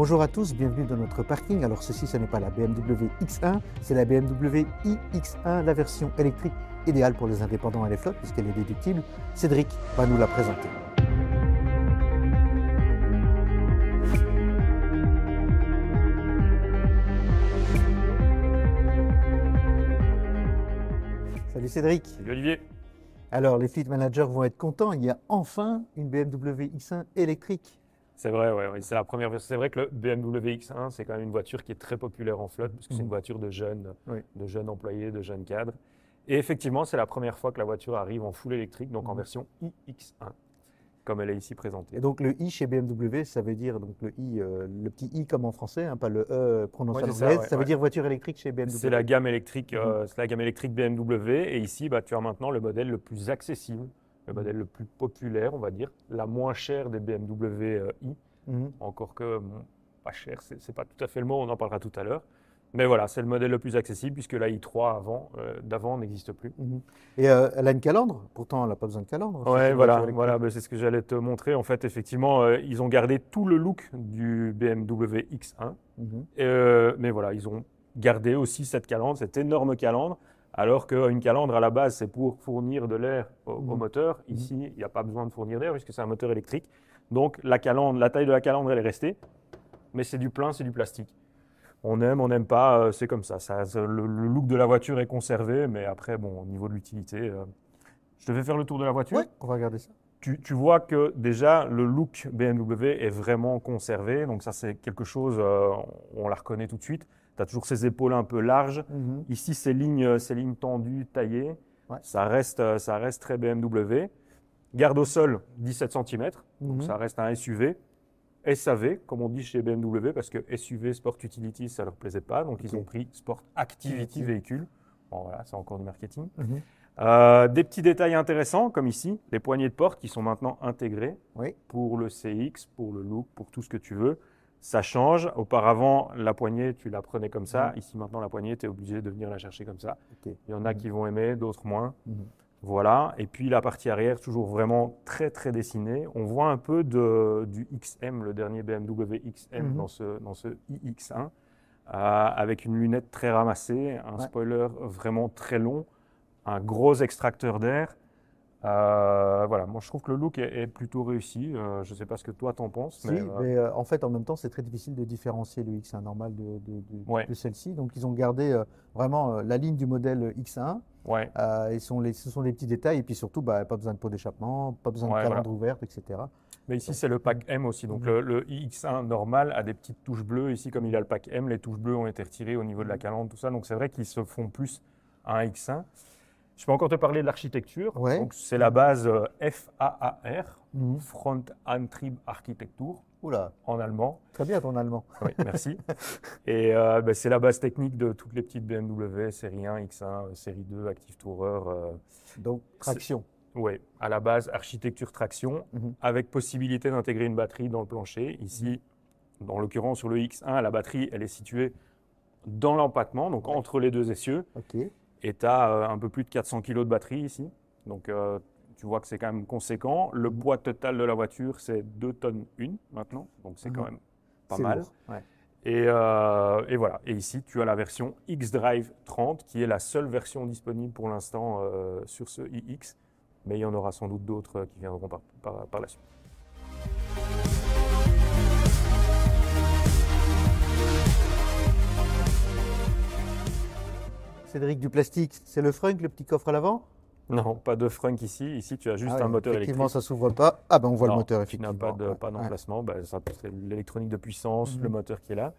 Bonjour à tous, bienvenue dans notre parking. Alors ceci, ce n'est pas la BMW X1, c'est la BMW iX1, la version électrique idéale pour les indépendants et les flottes puisqu'elle est déductible. Cédric va nous la présenter. Salut Cédric. Salut Olivier. Alors les fleet managers vont être contents, il y a enfin une BMW X1 électrique. C'est vrai, ouais, c'est la première version. C'est vrai que le BMW X1, c'est quand même une voiture qui est très populaire en flotte, parce que c'est une voiture de jeunes employés, de jeunes cadres. Et effectivement, c'est la première fois que la voiture arrive en full électrique, donc en version iX1, comme elle est ici présentée. Et donc le I chez BMW, ça veut dire donc le I, le petit I comme en français, hein, pas le E prononcé à l'anglaise, ça veut dire voiture électrique chez BMW. C'est la gamme électrique, BMW. Et ici, tu as maintenant le modèle le plus accessible, le modèle le plus populaire, on va dire, la moins chère des BMW i. Encore que pas cher, c'est pas tout à fait le mot, on en parlera tout à l'heure. Mais voilà, c'est le modèle le plus accessible puisque la i3 d'avant n'existe plus. Et elle a une calandre, pourtant elle n'a pas besoin de calandre. Ouais, voilà, c'est ce que j'allais te montrer. En fait, effectivement, ils ont gardé tout le look du BMW X1. Mais voilà, ils ont gardé aussi cette calandre, cette énorme calandre. Alors qu'une calandre, à la base, c'est pour fournir de l'air au moteur. Ici, il n'y a pas besoin de fournir d'air puisque c'est un moteur électrique. Donc, la taille de la calandre, elle est restée. Mais c'est du plein, c'est du plastique. On n'aime pas, c'est comme ça. Le look de la voiture est conservé, mais après, bon, au niveau de l'utilité, je te fais faire le tour de la voiture. Oui, on va regarder ça. Tu vois que déjà, le look BMW est vraiment conservé. Donc ça, c'est quelque chose, on la reconnaît tout de suite. Tu as toujours ces épaules un peu larges. Ici, ces lignes tendues, taillées. Ça reste très BMW. Garde au sol, 17 cm. Donc ça reste un SUV. SAV, comme on dit chez BMW, parce que SUV, Sport Utility, ça ne leur plaisait pas. Donc, ils ont pris Sport Activity Véhicule. Bon, voilà, c'est encore du marketing. Des petits détails intéressants, comme ici, les poignées de porte qui sont maintenant intégrées pour le CX, pour le look, pour tout ce que tu veux. Ça change. Auparavant, la poignée, tu la prenais comme ça. Ici, maintenant, la poignée, tu es obligé de venir la chercher comme ça. Il y en a qui vont aimer, d'autres moins. Voilà, et puis la partie arrière, toujours vraiment très très dessinée. On voit un peu du XM, le dernier BMW XM dans ce iX1, avec une lunette très ramassée, un spoiler vraiment très long, un gros extracteur d'air. Voilà, moi je trouve que le look est plutôt réussi. Je ne sais pas ce que toi t'en penses. Mais en fait, en même temps, c'est très difficile de différencier le X1 normal de celle-ci. Donc ils ont gardé vraiment la ligne du modèle X1. Ce sont des petits détails et puis surtout, pas besoin de pot d'échappement, pas besoin de calandre ouverte, etc. Mais ici, c'est le pack M aussi. Donc le iX1 normal a des petites touches bleues. Ici, comme il a le pack M, les touches bleues ont été retirées au niveau de la calandre, tout ça. Donc c'est vrai qu'ils se font plus à un X1. Je peux encore te parler de l'architecture. Donc c'est la base FAAR, Front Antrieb Architektur. Oula. En allemand. Très bien ton allemand. Oui, merci. Et c'est la base technique de toutes les petites BMW, série 1, X1, série 2, Active Tourer. Donc traction. Oui, à la base, architecture traction, avec possibilité d'intégrer une batterie dans le plancher. Ici, dans l'occurrence sur le X1, la batterie, elle est située dans l'empattement, donc entre les deux essieux. Et tu as un peu plus de 400 kg de batterie ici. Donc, tu vois que c'est quand même conséquent. Le poids total de la voiture, c'est 2 tonnes 1 maintenant. Donc, c'est quand même pas mal. Et voilà. Et ici, tu as la version xDrive 30, qui est la seule version disponible pour l'instant sur ce iX. Mais il y en aura sans doute d'autres qui viendront par la suite. Cédric, du plastique, c'est le frunk, le petit coffre à l'avant? Non, pas de frunk ici. Ici, tu as juste un moteur électrique. Effectivement, ça ne s'ouvre pas. Ah ben on voit le moteur, effectivement. Tu n'as pas d'emplacement. C'est l'électronique de puissance, le moteur qui est là.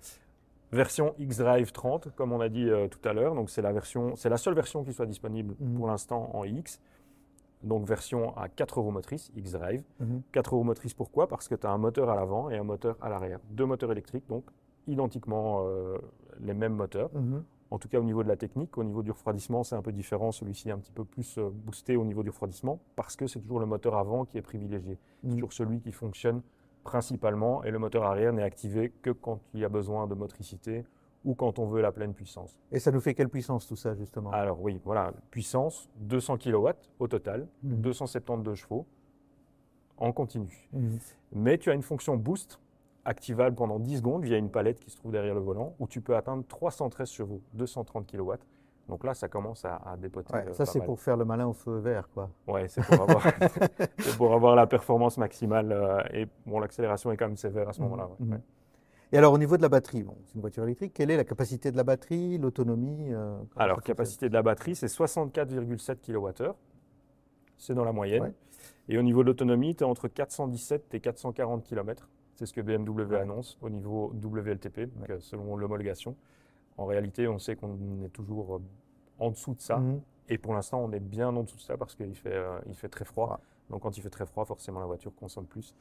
Version xDrive 30, comme on a dit tout à l'heure. Donc, c'est la seule version qui soit disponible pour l'instant en iX. Donc, version à 4 roues motrices, xDrive. 4 roues motrices, pourquoi? Parce que tu as un moteur à l'avant et un moteur à l'arrière. 2 moteurs électriques, donc identiquement les mêmes moteurs. En tout cas, au niveau de la technique, au niveau du refroidissement, c'est un peu différent. Celui-ci est un petit peu plus boosté au niveau du refroidissement parce que c'est toujours le moteur avant qui est privilégié. C'est toujours celui qui fonctionne principalement et le moteur arrière n'est activé que quand il y a besoin de motricité ou quand on veut la pleine puissance. Et ça nous fait quelle puissance tout ça, justement? Alors oui, voilà, puissance, 200 kW au total, 272 chevaux en continu. Mais tu as une fonction boost activable pendant 10 secondes via une palette qui se trouve derrière le volant, où tu peux atteindre 313 chevaux, 230 kW. Donc là, ça commence à dépoter. Ouais, ça, c'est pour faire le malin au feu vert, quoi. Ouais, c'est pour avoir la performance maximale. Et bon, l'accélération est quand même sévère à ce moment-là. Ouais. Et alors, au niveau de la batterie, bon, c'est une voiture électrique, quelle est la capacité de la batterie, l'autonomie Alors, capacité de la batterie, c'est 64,7 kWh. C'est dans la moyenne. Ouais. Et au niveau de l'autonomie, tu es entre 417 et 440 km. C'est ce que BMW annonce au niveau WLTP, donc, selon l'homologation. En réalité, on sait qu'on est toujours en dessous de ça. Et pour l'instant, on est bien en dessous de ça parce qu'il fait très froid. Ouais. Donc, quand il fait très froid, forcément, la voiture consomme plus.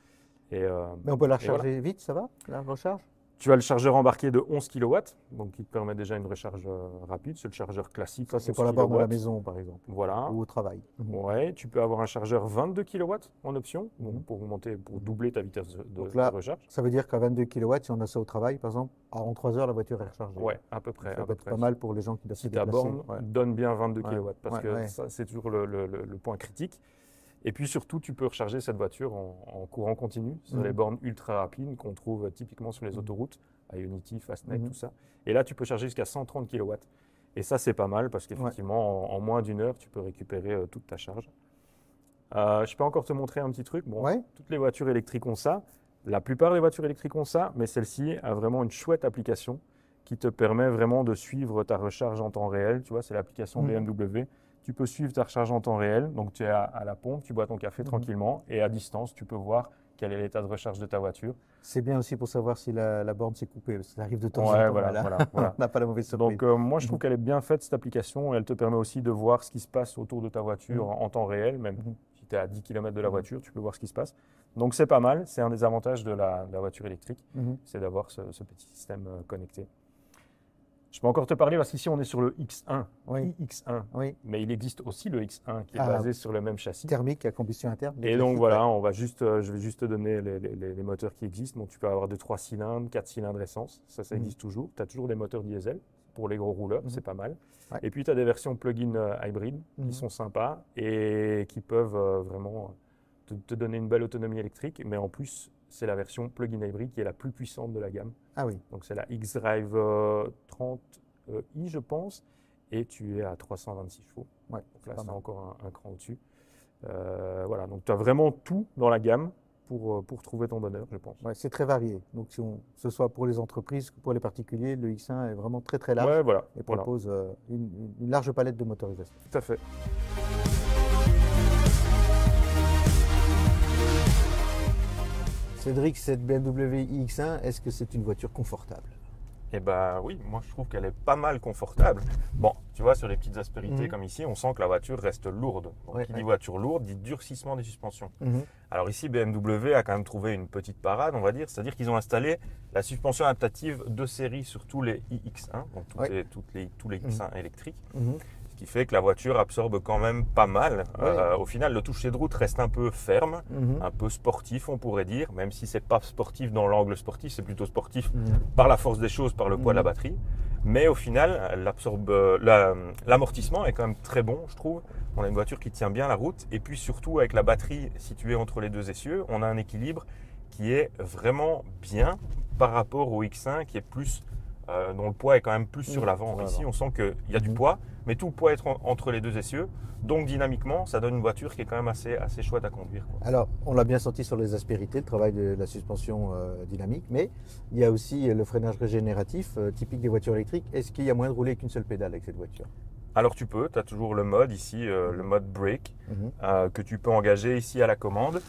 Mais on peut la recharger vite, ça va, la recharge? Tu as le chargeur embarqué de 11 kW, donc qui te permet déjà une recharge rapide. C'est le chargeur classique. Ça, c'est pour la borne à la maison, par exemple. Voilà. Ou au travail. Ouais, tu peux avoir un chargeur 22 kW en option, pour doubler ta vitesse de recharge. Ça veut dire qu'à 22 kW, si on a ça au travail, par exemple, en 3 heures, la voiture est rechargée. Ouais, à peu près. Ça peut être pas mal pour les gens qui doivent se déplacer. Si ta borne donne bien 22 kW, parce que ça, c'est toujours le point critique. Et puis surtout, tu peux recharger cette voiture en courant continu sur les bornes ultra rapides qu'on trouve typiquement sur les autoroutes, Ionity, Fastnet, tout ça. Et là, tu peux charger jusqu'à 130 kW. Et ça, c'est pas mal parce qu'effectivement, en moins d'une heure, tu peux récupérer toute ta charge. Je peux encore te montrer un petit truc. Bon, toutes les voitures électriques ont ça. La plupart des voitures électriques ont ça, mais celle-ci a vraiment une chouette application qui te permet vraiment de suivre ta recharge en temps réel. Tu vois, c'est l'application BMW. Tu peux suivre ta recharge en temps réel. Donc, tu es à la pompe, tu bois ton café tranquillement et à distance, tu peux voir quel est l'état de recharge de ta voiture. C'est bien aussi pour savoir si la borne s'est coupée, parce que ça arrive de temps en temps. Voilà. On n'a pas la mauvaise surprise. Donc, moi, je trouve qu'elle est bien faite, cette application. Elle te permet aussi de voir ce qui se passe autour de ta voiture en temps réel. Même si tu es à 10 km de la voiture, tu peux voir ce qui se passe. Donc, c'est pas mal. C'est un des avantages de la voiture électrique, c'est d'avoir ce petit système connecté. Je peux encore te parler parce qu'ici, on est sur le X1, iX1. Oui. Mais il existe aussi le X1 qui est basé sur le même châssis. Thermique à combustion interne. Et donc voilà, je vais juste te donner les moteurs qui existent. Donc, tu peux avoir de 3 cylindres, 4 cylindres essence. Ça existe toujours. Tu as toujours des moteurs diesel pour les gros rouleurs, c'est pas mal. Ouais. Et puis, tu as des versions plug-in hybride qui sont sympas et qui peuvent vraiment te donner une belle autonomie électrique. Mais en plus, c'est la version plug-in hybride qui est la plus puissante de la gamme. Ah oui. Donc, c'est la X-Drive 30i, je pense, et tu es à 326 chevaux. Ouais, donc là, c'est encore un cran au-dessus. Voilà, donc tu as vraiment tout dans la gamme pour trouver ton bonheur, je pense. Ouais, c'est très varié. Donc, que ce soit pour les entreprises que pour les particuliers, le X1 est vraiment très très large et propose une large palette de motorisation. Tout à fait. Cédric, cette BMW iX1, est-ce que c'est une voiture confortable? Eh bien oui, moi je trouve qu'elle est pas mal confortable. Bon, tu vois, sur les petites aspérités comme ici, on sent que la voiture reste lourde. Donc, qui dit voiture lourde, dit durcissement des suspensions. Alors ici, BMW a quand même trouvé une petite parade, on va dire. C'est-à-dire qu'ils ont installé la suspension adaptative de série sur tous les iX1, donc tous les X1 électriques. Ce qui fait que la voiture absorbe quand même pas mal. Au final, le toucher de route reste un peu ferme, un peu sportif, on pourrait dire, même si c'est pas sportif dans l'angle sportif, c'est plutôt sportif par la force des choses, par le poids de la batterie. Mais au final, l'amortissement est quand même très bon, je trouve. On a une voiture qui tient bien la route. Et puis surtout, avec la batterie située entre les deux essieux, on a un équilibre qui est vraiment bien par rapport au X1 qui est plus, dont le poids est quand même plus sur l'avant. Ici, on sent qu'il y a du poids, mais tout le poids est entre les deux essieux. Donc dynamiquement, ça donne une voiture qui est quand même assez chouette à conduire, quoi. Alors, on l'a bien senti sur les aspérités, le travail de la suspension dynamique, mais il y a aussi le freinage régénératif typique des voitures électriques. Est-ce qu'il y a moyen de rouler avec une seule pédale avec cette voiture? Alors tu peux, tu as toujours le mode ici, le mode brake, que tu peux engager ici à la commande.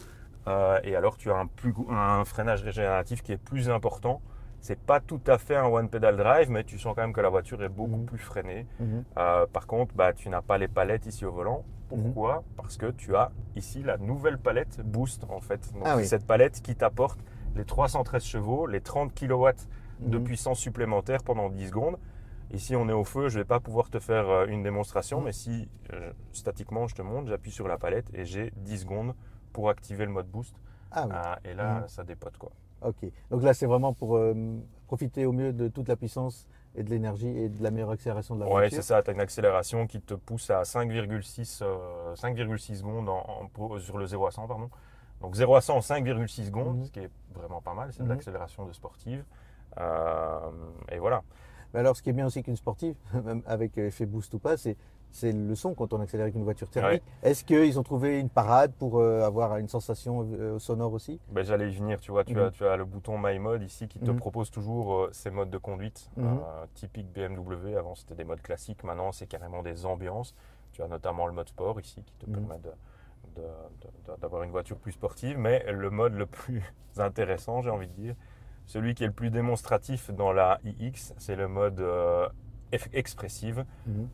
Et alors tu as un freinage régénératif qui est plus important. C'est pas tout à fait un one pedal drive, mais tu sens quand même que la voiture est beaucoup plus freinée. Par contre, tu n'as pas les palettes ici au volant. Pourquoi? Parce que tu as ici la nouvelle palette Boost en fait. Donc c'est cette palette qui t'apporte les 313 chevaux, les 30 kW de puissance supplémentaire pendant 10 secondes. Ici, on est au feu, je ne vais pas pouvoir te faire une démonstration, mais si statiquement je te montre, j'appuie sur la palette et j'ai 10 secondes pour activer le mode Boost. Et là, ça dépote, quoi. Ok, donc là c'est vraiment pour profiter au mieux de toute la puissance et de l'énergie et de la meilleure accélération de la voiture. Oui, c'est ça, tu as une accélération qui te pousse à 5,6 secondes sur le 0 à 100, pardon. Donc 0 à 100 en 5,6 secondes, ce qui est vraiment pas mal, c'est de l'accélération de sportive. Et voilà. Mais alors, ce qui est bien aussi qu'une sportive, même avec effet boost ou pas, c'est le son quand on accélère avec une voiture thermique. Ouais. Est-ce qu'ils ont trouvé une parade pour avoir une sensation sonore aussi? Ben, j'allais y venir, tu vois, tu as le bouton My Mode ici qui te propose toujours ces modes de conduite typiques BMW. Avant, c'était des modes classiques, maintenant, c'est carrément des ambiances. Tu as notamment le mode sport ici qui te permet d'avoir une voiture plus sportive, mais le mode le plus intéressant, j'ai envie de dire, celui qui est le plus démonstratif dans la iX, c'est le mode expressive,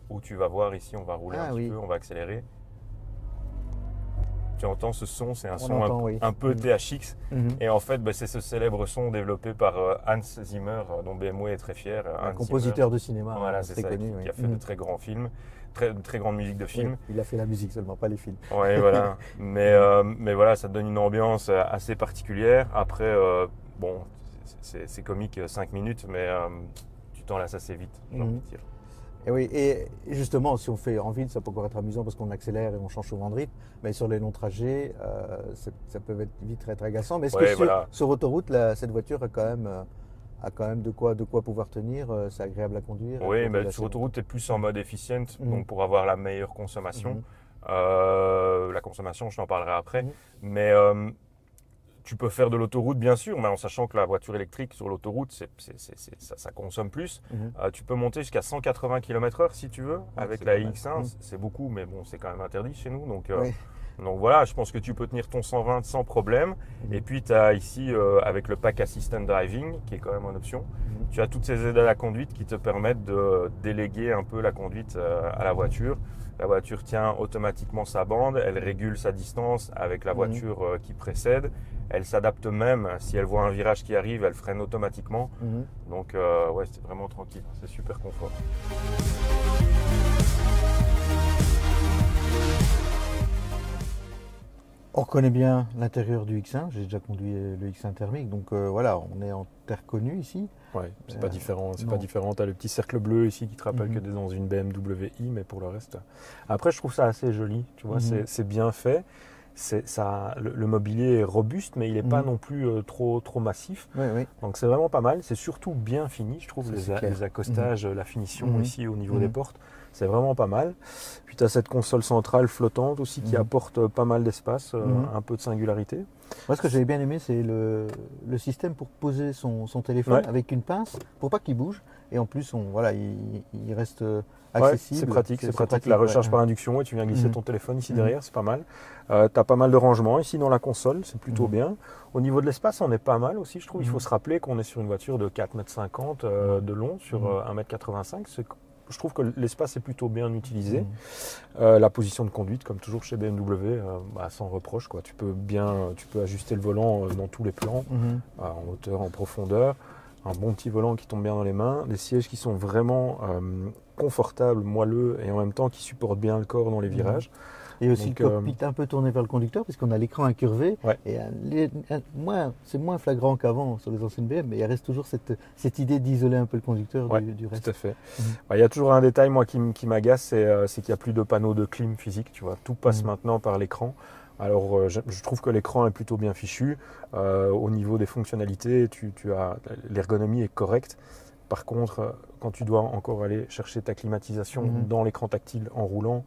où tu vas voir ici, on va rouler un petit peu, on va accélérer. Tu entends ce son, c'est un son un peu THX. Et en fait, c'est ce célèbre son développé par Hans Zimmer, dont BMW est très fier. Un compositeur Zimmer, de cinéma, voilà, c'est ça, connu, qui a fait de très grands films. Très grande musique de film. Oui, il a fait la musique seulement, pas les films. Oui, voilà. Mais voilà, ça te donne une ambiance assez particulière. Après, bon, c'est comique 5 minutes, mais tu t'en lasses assez vite, j'ai envie de dire. Et oui, et justement, si on fait en ville, ça peut encore être amusant parce qu'on accélère et on change souvent de rythme. Mais sur les longs trajets, ça peut être vite très agaçant. Mais est-ce que sur autoroute, cette voiture a quand même de quoi pouvoir tenir, c'est agréable à conduire? Oui, mais sur autoroute, tu es plus en mode efficient, donc pour avoir la meilleure consommation. La consommation, je t'en parlerai après. Mais tu peux faire de l'autoroute, bien sûr, mais en sachant que la voiture électrique sur l'autoroute, ça consomme plus. Tu peux monter jusqu'à 180 km/h si tu veux. Avec la iX1, c'est beaucoup, mais bon, c'est quand même interdit chez nous. Donc voilà, je pense que tu peux tenir ton 120 sans problème. Et puis, tu as ici, avec le Pack Assistant Driving, qui est quand même en option, tu as toutes ces aides à la conduite qui te permettent de déléguer un peu la conduite à la voiture. La voiture tient automatiquement sa bande, elle régule sa distance avec la voiture qui précède. Elle s'adapte même, si elle voit un virage qui arrive, elle freine automatiquement. Donc, ouais, c'est vraiment tranquille, c'est super confort. On reconnaît bien l'intérieur du X1, j'ai déjà conduit le X1 thermique, donc voilà, on est en terre connue ici. Ouais, c'est pas différent, tu as le petit cercle bleu ici qui te rappelle que tu es dans une BMW i, mais pour le reste. Après, je trouve ça assez joli, tu vois, c'est bien fait. Le mobilier est robuste, mais il n'est pas non plus trop massif. Donc c'est vraiment pas mal. C'est surtout bien fini, je trouve, les accostages, la finition ici au niveau des portes. C'est vraiment pas mal. Puis tu as cette console centrale flottante aussi qui apporte pas mal d'espace, un peu de singularité. Moi, ce que j'avais bien aimé, c'est le système pour poser son téléphone avec une pince pour pas qu'il bouge. Et en plus, il reste accessible. C'est pratique. La recharge par induction et tu viens glisser ton téléphone ici derrière, c'est pas mal. Tu as pas mal de rangements ici dans la console, c'est plutôt bien. Au niveau de l'espace, on est pas mal aussi, je trouve. Il faut se rappeler qu'on est sur une voiture de 4,50 m de long sur 1,85 m. Je trouve que l'espace est plutôt bien utilisé. La position de conduite, comme toujours chez BMW, sans reproche, quoi. Tu peux ajuster le volant dans tous les plans, en hauteur, en profondeur. Un bon petit volant qui tombe bien dans les mains. Des sièges qui sont vraiment confortables, moelleux et en même temps qui supportent bien le corps dans les virages. Et aussi le cockpit un peu tourné vers le conducteur, puisqu'on a l'écran incurvé. Et c'est moins flagrant qu'avant sur les anciennes BM, mais il reste toujours cette idée d'isoler un peu le conducteur du reste. Tout à fait. Il y a toujours un détail moi qui m'agace, c'est qu'il n'y a plus de panneau de clim physique. Tu vois, tout passe maintenant par l'écran. Alors, je trouve que l'écran est plutôt bien fichu. Au niveau des fonctionnalités, l'ergonomie est correcte. Par contre, quand tu dois encore aller chercher ta climatisation dans l'écran tactile en roulant,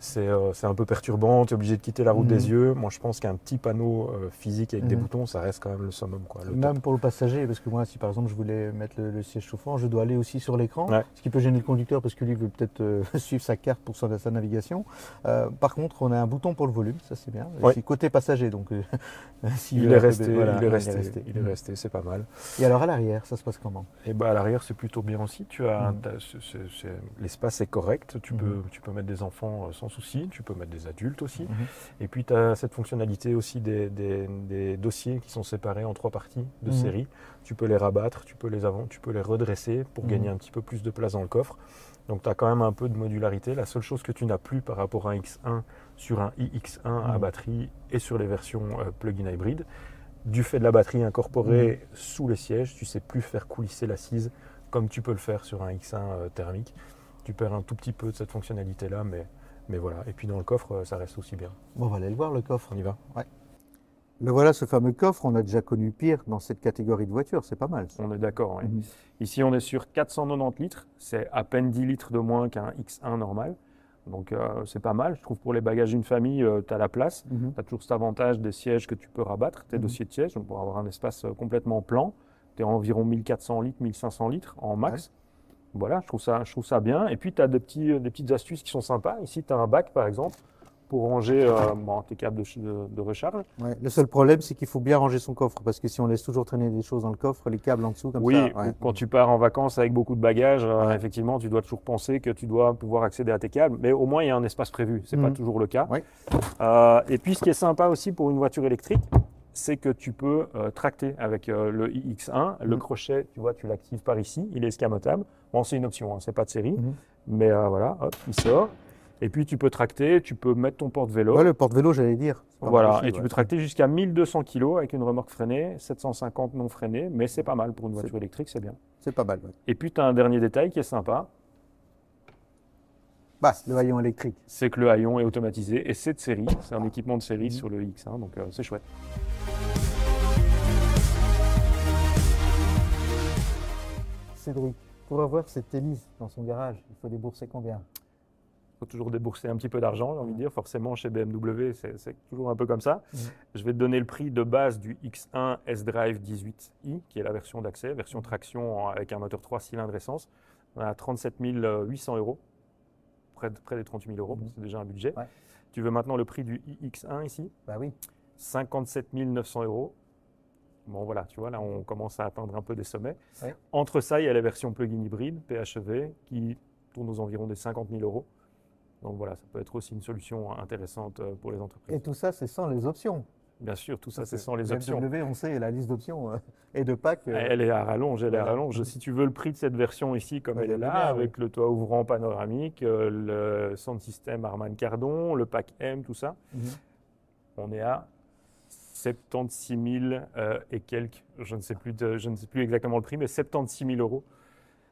c'est un peu perturbant, tu es obligé de quitter la route des yeux. Moi, je pense qu'un petit panneau physique avec des boutons, ça reste quand même le summum, quoi, même pour le passager, parce que moi, si par exemple je voulais mettre le siège chauffant, je dois aller aussi sur l'écran, ce qui peut gêner le conducteur parce que lui veut peut-être suivre sa carte pour sa navigation. Par contre, on a un bouton pour le volume, ça c'est bien. C'est côté passager, donc il est resté, c'est pas mal. Et alors à l'arrière, ça se passe comment? Et à l'arrière, c'est plutôt bien aussi. L'espace est correct, tu peux mettre des enfants sans souci, tu peux mettre des adultes aussi. Et puis tu as cette fonctionnalité aussi des dossiers qui sont séparés en 3 parties de série. Tu peux les rabattre, tu peux les redresser pour gagner un petit peu plus de place dans le coffre. Donc tu as quand même un peu de modularité. La seule chose que tu n'as plus par rapport à un X1 sur un iX1 à batterie et sur les versions plug-in hybride, du fait de la batterie incorporée sous les sièges, tu ne sais plus faire coulisser l'assise comme tu peux le faire sur un X1 thermique. Tu perds un tout petit peu de cette fonctionnalité-là, mais voilà. Et puis dans le coffre, ça reste aussi bien. Bon, on va aller le voir, le coffre. On y va. Ouais. Le voilà, ce fameux coffre, on a déjà connu pire dans cette catégorie de voitures, c'est pas mal. On est d'accord, oui. Ici, on est sur 490 litres, c'est à peine 10 litres de moins qu'un X1 normal. Donc, c'est pas mal. Je trouve pour les bagages d'une famille, tu as la place. Tu as toujours cet avantage des sièges que tu peux rabattre, tes dossiers de sièges, donc pour avoir un espace complètement plan. Tu es à environ 1400 litres, 1500 litres en max. Ouais. Voilà, je trouve ça bien. Et puis, tu as des petites astuces qui sont sympas. Ici, tu as un bac, par exemple, pour ranger tes câbles de recharge. Ouais, le seul problème, c'est qu'il faut bien ranger son coffre, parce que si on laisse toujours traîner des choses dans le coffre, les câbles en dessous, comme ça… Oui, quand tu pars en vacances avec beaucoup de bagages, effectivement, tu dois toujours penser que tu dois pouvoir accéder à tes câbles, mais au moins, il y a un espace prévu. Ce n'est pas toujours le cas. Ouais. Et puis, ce qui est sympa aussi pour une voiture électrique, c'est que tu peux tracter avec le iX1. Le crochet, tu vois, tu l'actives par ici. Il est escamotable. Bon, c'est une option, ce n'est pas de série. Mais voilà, hop, il sort. Et puis, tu peux tracter, tu peux mettre ton porte-vélo. Ouais, le porte-vélo, j'allais dire. Voilà, et tu peux tracter jusqu'à 1200 kg avec une remorque freinée, 750 non freinée, mais c'est pas mal pour une voiture électrique, c'est bien. C'est pas mal, ouais. Et puis, tu as un dernier détail qui est sympa. Bah, le haillon électrique. C'est que le haillon est automatisé et c'est de série. C'est un équipement de série sur le X1, donc c'est chouette. Cédric, pour avoir cette hélice dans son garage, il faut débourser combien ? Il faut toujours débourser un petit peu d'argent, j'ai envie de dire. Forcément, chez BMW, c'est toujours un peu comme ça. Je vais te donner le prix de base du X1 S-Drive 18i, qui est la version d'accès, version traction avec un moteur 3 cylindres essence. On a 37 800 €, près des 38 000 €, c'est déjà un budget. Ouais. Tu veux maintenant le prix du iX1 ici ? Bah oui. 57 900 €. Bon voilà, tu vois, là on commence à atteindre un peu des sommets. Ouais. Entre ça, il y a la version plug-in hybride, PHEV, qui tourne aux environs des 50 000 €. Donc voilà, ça peut être aussi une solution intéressante pour les entreprises. Et tout ça, c'est sans les options. Bien sûr, tout ça, c'est sans les options. BMW, on sait, la liste d'options et de packs. Elle est à rallonge, elle est à rallonge. Si tu veux le prix de cette version ici, comme elle est là, avec le toit ouvrant panoramique, le sound system Harman Kardon, le pack M, tout ça, on est à 76 000 et quelques, je ne sais plus exactement le prix, mais 76 000 €.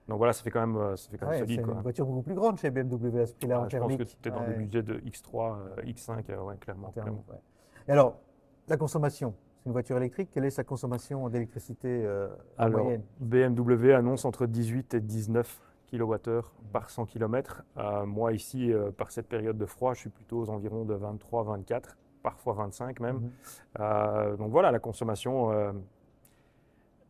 Donc voilà, ça fait quand même solide. C'est une voiture beaucoup plus grande chez BMW à ce prix-là en thermique. Je pense que tu es dans le budget de X3, X5, clairement. Et alors, la consommation, c'est une voiture électrique. Quelle est sa consommation d'électricité en moyenne ? BMW annonce entre 18 et 19 kWh par 100 km. Moi, ici, par cette période de froid, je suis plutôt aux environs de 23, 24, parfois 25 même. Donc voilà, la consommation.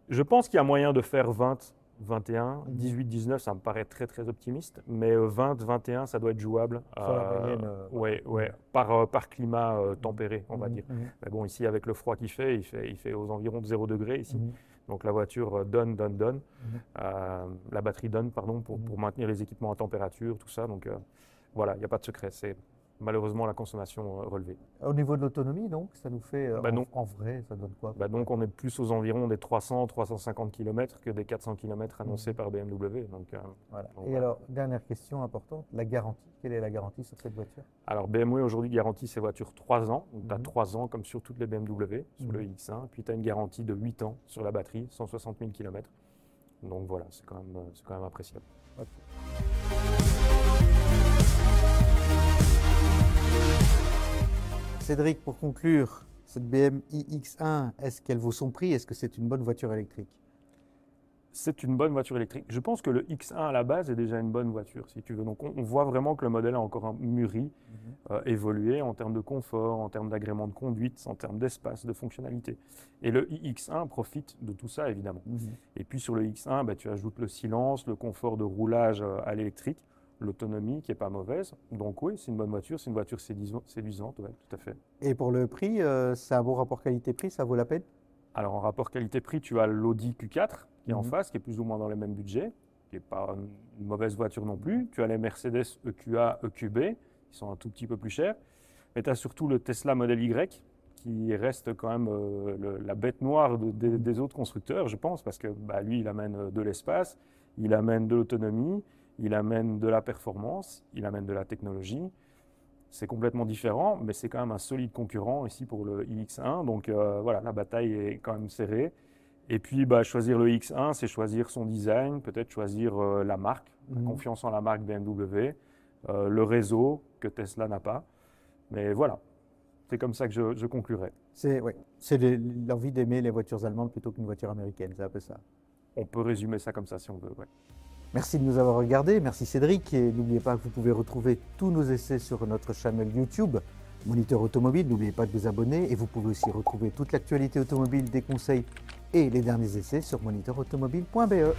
Je pense qu'il y a moyen de faire 20, 21, 18, 19, ça me paraît très très optimiste, mais 20, 21, ça doit être jouable. Par climat tempéré, on va dire. Mais bon, ici, avec le froid qu'il fait, il fait aux environs de 0 degré ici. Donc la voiture donne. La batterie donne, pardon, pour maintenir les équipements à température, tout ça. Donc voilà, il n'y a pas de secret. C'est malheureusement la consommation relevée. Au niveau de l'autonomie, donc, ça nous fait, en vrai, ça donne quoi ? Donc on est plus aux environs des 300, 350 km que des 400 km annoncés par BMW. Voilà. Et alors, dernière question importante, la garantie. Quelle est la garantie sur cette voiture ? Alors BMW aujourd'hui garantit ses voitures 3 ans. Donc tu as 3 ans comme sur toutes les BMW, sur le X1. Puis tu as une garantie de 8 ans sur la batterie, 160 000 km. Donc voilà, c'est quand même appréciable. Okay. Cédric, pour conclure, cette BMW iX1, est-ce qu'elle vaut son prix ? Est-ce que c'est une bonne voiture électrique ? C'est une bonne voiture électrique. Je pense que le X1 à la base est déjà une bonne voiture, si tu veux. Donc on voit vraiment que le modèle a encore mûri, évolué en termes de confort, en termes d'agrément de conduite, en termes d'espace, de fonctionnalité. Et le iX1 profite de tout ça, évidemment. Et puis sur le X1, tu ajoutes le silence, le confort de roulage à l'électrique, l'autonomie qui n'est pas mauvaise. Donc oui, c'est une bonne voiture, c'est une voiture séduisante, ouais, tout à fait. Et pour le prix, c'est un bon rapport qualité-prix, ça vaut la peine ? Alors en rapport qualité-prix, tu as l'Audi Q4 qui est en face, qui est plus ou moins dans les mêmes budgets, qui n'est pas une mauvaise voiture non plus. Tu as les Mercedes EQA, EQB, qui sont un tout petit peu plus chers. Mais tu as surtout le Tesla Model Y, qui reste quand même la bête noire des autres constructeurs, je pense, parce que lui, il amène de l'espace, il amène de l'autonomie, il amène de la performance, il amène de la technologie. C'est complètement différent, mais c'est quand même un solide concurrent ici pour le iX1. Donc voilà, la bataille est quand même serrée. Et puis choisir le X1, c'est choisir son design, peut-être choisir la marque, la confiance en la marque BMW, le réseau que Tesla n'a pas. Mais voilà. C'est comme ça que je conclurai. C'est l'envie d'aimer les voitures allemandes plutôt qu'une voiture américaine, c'est un peu ça. On peut résumer ça comme ça si on veut, ouais. Merci de nous avoir regardés, merci Cédric, et n'oubliez pas que vous pouvez retrouver tous nos essais sur notre chaîne YouTube Moniteur Automobile. N'oubliez pas de vous abonner et vous pouvez aussi retrouver toute l'actualité automobile, des conseils et les derniers essais sur moniteurautomobile.be.